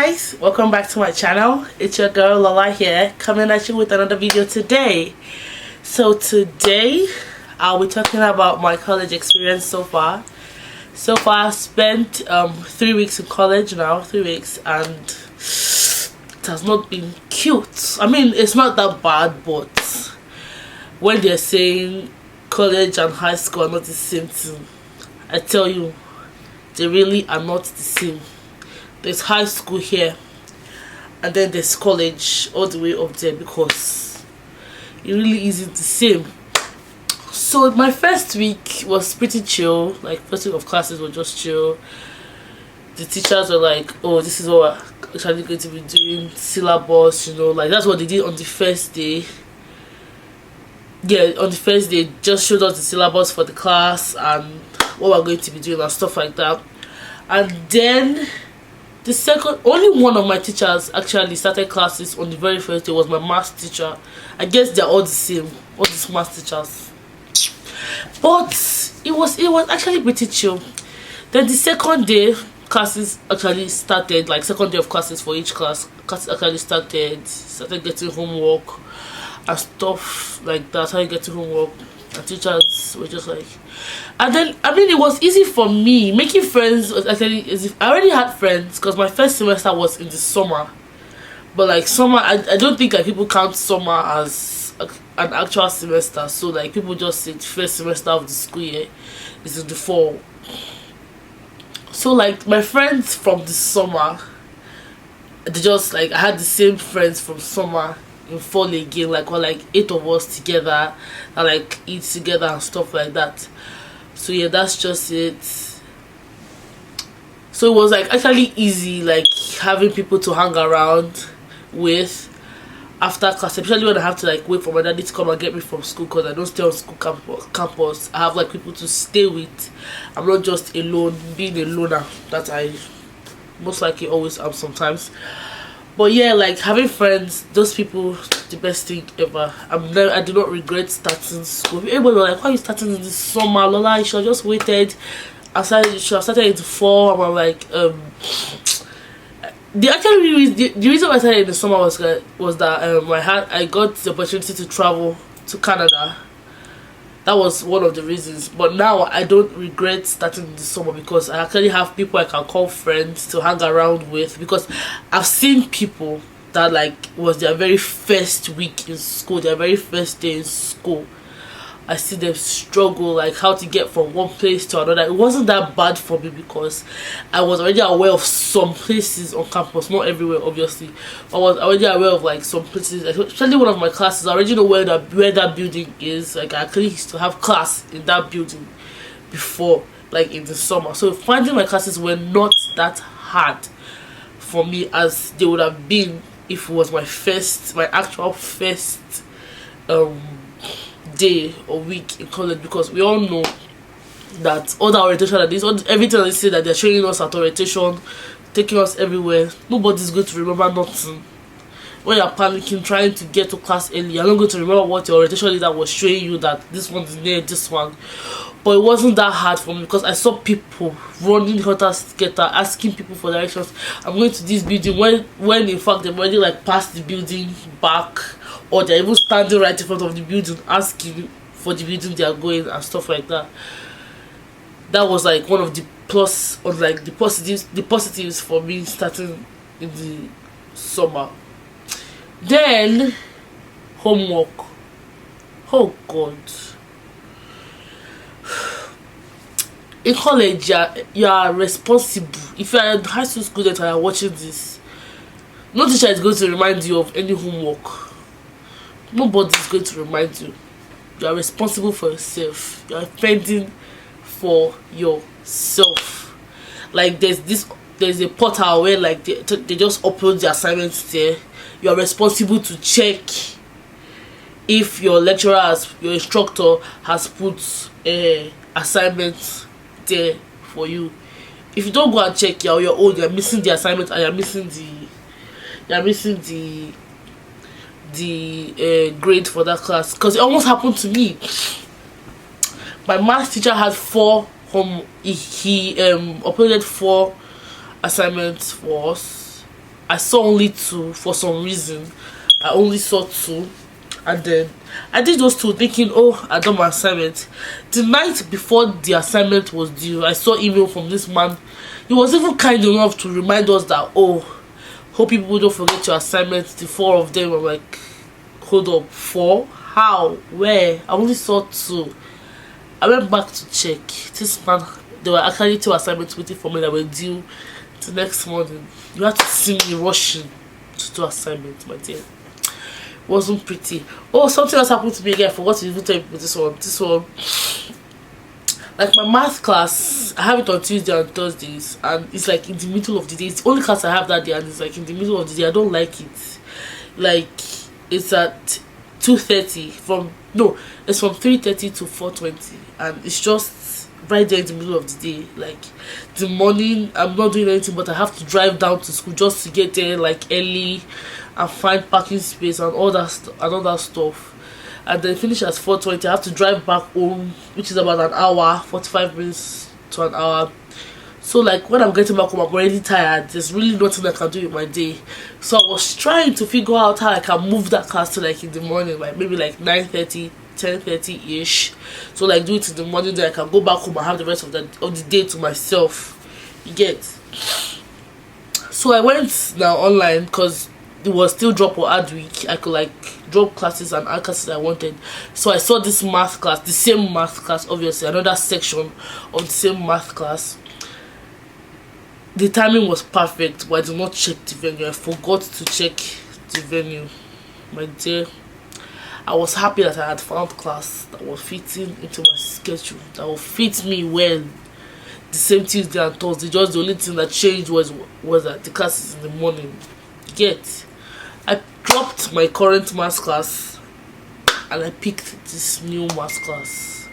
guys, welcome back to my channel. It's your girl Lola here, coming at you with another video today. So today I'll be talking about my college experience so far. I've spent 3 weeks in college now, 3 weeks, and it has not been cute. I mean, it's not that bad, but when they're saying college and high school are not the same thing, I tell you, they really are not the same. There's high school here, and then there's college all the way up there, because it really isn't the same. So my first week was pretty chill. Like, first week of classes were just chill. The teachers were like, oh, this is what we're actually going to be doing, syllabus, you know, like that's what they did on the first day. Yeah, on the first day, just showed us the syllabus for the class and what we're going to be doing and stuff like that. And then the second, only one of my teachers actually started classes on the very first day, was my math teacher. I guess they're all the same, all these math teachers. But it was actually pretty chill. Then the second day, classes actually started, like second day of classes for each class. Classes actually started getting homework and stuff like that. How you get to homework, and teachers were just like, and then I mean, it was easy for me. Making friends was actually easy. I already had friends because my first semester was in the summer. But like summer, I don't think like people count summer as an actual semester. So like people just say the first semester of the school year is in the fall. So like my friends from the summer, they just like, I had the same friends from summer in fall again. Like we're like 8 of us together and like eat together and stuff like that. So yeah, that's just it. So it was like actually easy, like having people to hang around with after class, especially when I have to like wait for my daddy to come and get me from school, because I don't stay on school campus. I have like people to stay with. I'm not just alone, being a loner that I most likely always am sometimes. But yeah, like having friends, those people, the best thing ever. I do not regret starting school. Everybody was like, why are you starting in the summer, Lola? You should have just waited. You should have started in the fall. And I'm like, the reason why I started in the summer was that I got the opportunity to travel to Canada. That was one of the reasons. But now I don't regret starting in the summer, because I actually have people I can call friends to hang around with. Because I've seen people that like was their very first week in school, their very first day in school. I see them struggle, like how to get from one place to another. It wasn't that bad for me because I was already aware of some places on campus, not everywhere obviously. I was already aware of like some places, especially one of my classes. I already know where that building is. Like I actually used to have class in that building before, like in the summer. So finding my classes were not that hard for me as they would have been if it was my actual first day or week in college, because we all know that all the orientation that everything they say that they're showing us at orientation, taking us everywhere, nobody's going to remember nothing. When you're panicking trying to get to class early, you're not going to remember what your orientation leader was showing you, that this one is near this one. But it wasn't that hard for me because I saw people running helter skelter, asking people for directions. I'm going to this building, when in fact they've already like passed the building back, or they're even standing right in front of the building asking for the building they are going and stuff like that. That was like one of the plus, or like the positives for me starting in the summer. Then homework. Oh god. In college, you are responsible. If you are a high school student and you are watching this, no teacher is going to remind you of any homework. Nobody is going to remind you. You are responsible for yourself. You are fending for yourself. Like there's a portal where like they just upload the assignments there. You are responsible to check if your your instructor has put assignments there for you. If you don't go and check, you're on your own. You're missing the assignment, and you're missing the grade for that class. Because it almost happened to me. My math teacher had he uploaded 4 assignments for us, I saw only 2 for some reason. I only saw 2, and then I did those 2 thinking, oh, I done my assignment. The night before the assignment was due, I saw email from this man. He was even kind enough to remind us that, oh, hope people don't forget your assignments. The 4 of them. I'm like, hold up, 4? How? Where? I only saw 2. I went back to check. This man, there were actually 2 assignments waiting for me that were due the next morning. You had to see me rushing to do assignments, my dear. Wasn't pretty. Oh, something else happened to me again. I forgot to even tell you this one. Like my math class, I have it on Tuesday and Thursdays, and it's like in the middle of the day. It's the only class I have that day, and it's like in the middle of the day. I don't like it. Like it's at 2:30 it's from 3:30 to 4:20, and it's just right there in the middle of the day. Like the morning, I'm not doing anything, but I have to drive down to school just to get there like early and find parking space and all that stuff. And then finish at 4:20. I have to drive back home, which is about an hour, 45 minutes to an hour. So like when I'm getting back home, I'm already tired. There's really nothing I can do with my day. So I was trying to figure out how I can move that class to like in the morning, like maybe like 9:30, 10:30 ish. So like do it in the morning, then I can go back home and have the rest of the day to myself. You get? So I went now online because it was still drop or add week. I could like drop classes and add classes I wanted. So I saw this math class, the same math class, obviously another section of the same math class. The timing was perfect, but I did not check the venue. I forgot to check the venue, my dear. I was happy that I had found class that was fitting into my schedule, that will fit me well. The same Tuesday and Thursday. Just the only thing that changed was that the class is in the morning. Get? I dropped my current maths class and I picked this new maths class.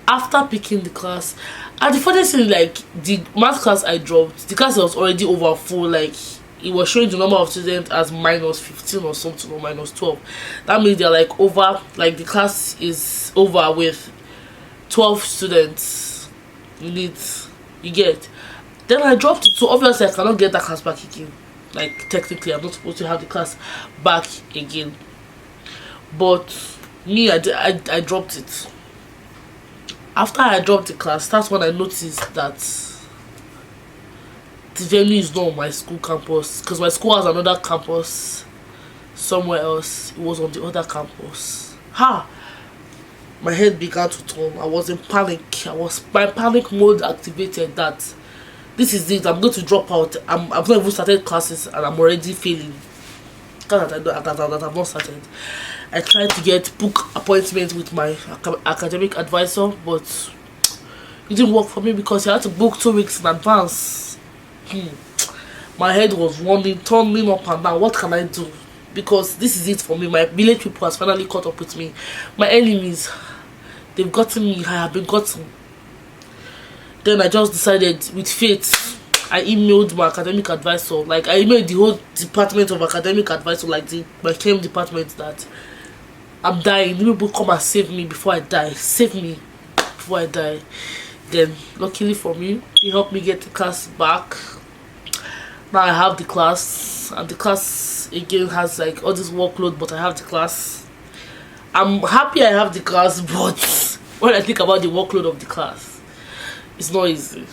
After picking the class, and the funniest thing, like the maths class I dropped, the class was already over full. Like it was showing the number of students as minus 15 or something, or minus 12. That means they're like over, like the class is over with 12 students in it. You get? Then I dropped it, so obviously I cannot get that class back again. Like technically I'm not supposed to have the class back again, but me, I dropped it. After I dropped the class, that's when I noticed that the venue is not on my school campus, because my school has another campus somewhere else. It was on the other campus. My head began to turn. I was in panic. My panic mode activated. That this is it, I'm going to drop out. I've not even started classes and I'm already failing. That I've not started. I tried to get book appointments with my academic advisor, but it didn't work for me because I had to book 2 weeks in advance. My head was running, turning up and down. What can I do? Because this is it for me. My village people has finally caught up with me. My enemies, they've gotten me. I have been gotten. Then I just decided with faith. I emailed my academic advisor. Like I emailed the whole department of academic advisor, like my chem department, that I'm dying. You people come and save me before I die. Save me before I die. Then luckily for me, they helped me get the class back. Now I have the class, and the class again has like all this workload, but I have the class. I'm happy I have the class, but when I think about the workload of the class, it's not easy.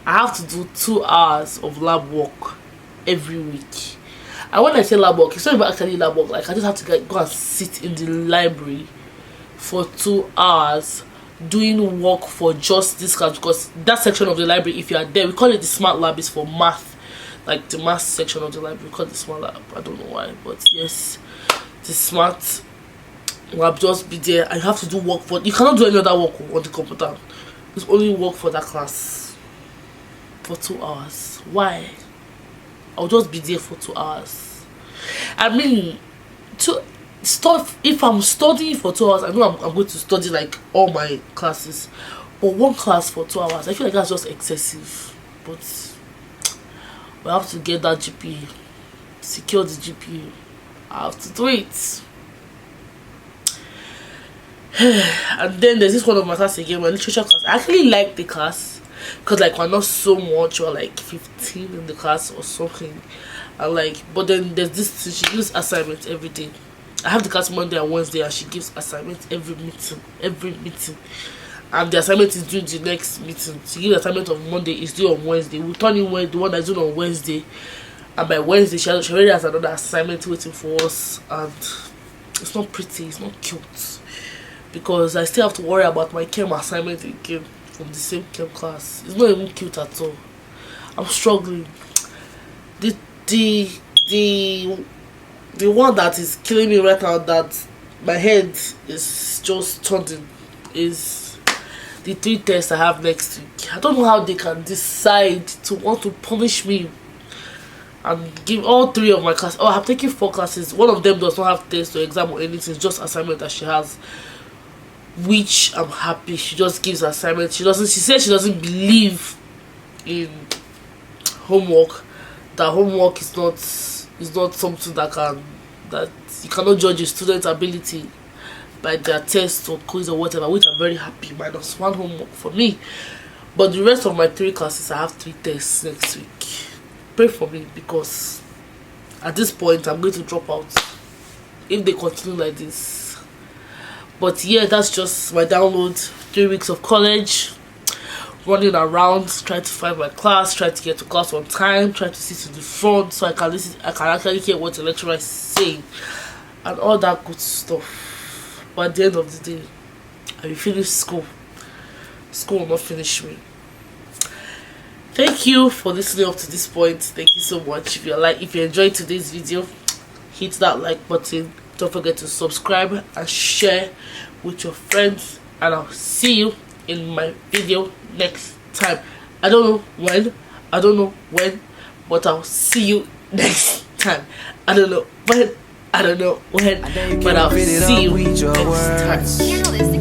I have to do 2 hours of lab work every week. And when I say lab work, it's not even actually lab work. Like I just have to go and sit in the library for 2 hours doing work for just this class, because that section of the library, if you are there, we call it the smart lab, is for math. Like the math section of the library, we call it the smart lab. I don't know why, but yes, the smart lab, just be there. I have to do work for, you cannot do any other work on the computer. It's only work for that class for 2 hours. Why? I'll just be there for 2 hours. I mean, if I'm studying for 2 hours, I know I'm going to study like all my classes. But 1 class for 2 hours, I feel like that's just excessive. But we have to get that GPA, secure the GPA. I have to do it. And then there's this one of my class again, my literature class. I actually like the class. because like we're not so much, we're like 15 in the class or something. And like, but then there's this, she gives assignments every day. I have the class Monday and Wednesday, and she gives assignments every meeting. And the assignment is due the next meeting. She gives assignment on Monday, it's due on Wednesday. We turn in the one that's due on Wednesday, and by Wednesday she already has another assignment waiting for us. And it's not pretty, it's not cute, because I still have to worry about my chem assignment again from the same chem class. It's not even cute at all. I'm struggling. The one that is killing me right now, that my head is just turning, is the 3 tests I have next week. I don't know how they can decide to want to punish me and give all 3 of my classes. Oh, I'm taking 4 classes. One of them does not have tests or exam or anything. It's just assignment that she has, which I'm happy. She just gives assignment. She says she doesn't believe in homework. That homework is not something that you cannot judge a student's ability by their test or quiz or whatever, which I'm very happy. -1 homework for me. But the rest of my 3 classes, I have 3 tests next week. Pray for me, because at this point I'm going to drop out if they continue like this. But yeah, that's just my download. 3 weeks of college, running around, trying to find my class, trying to get to class on time, trying to sit in the front so I can actually hear what the lecturer is saying, and all that good stuff. But at the end of the day, I will finish school. School will not finish me. Thank you for listening up to this point. Thank you so much. If you enjoyed today's video, hit that like button. Don't forget to subscribe and share with your friends, and I'll see you in my video next time. I don't know when, but I'll see you next time. I don't know when, but I'll see you next time.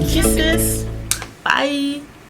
Kisses. Bye.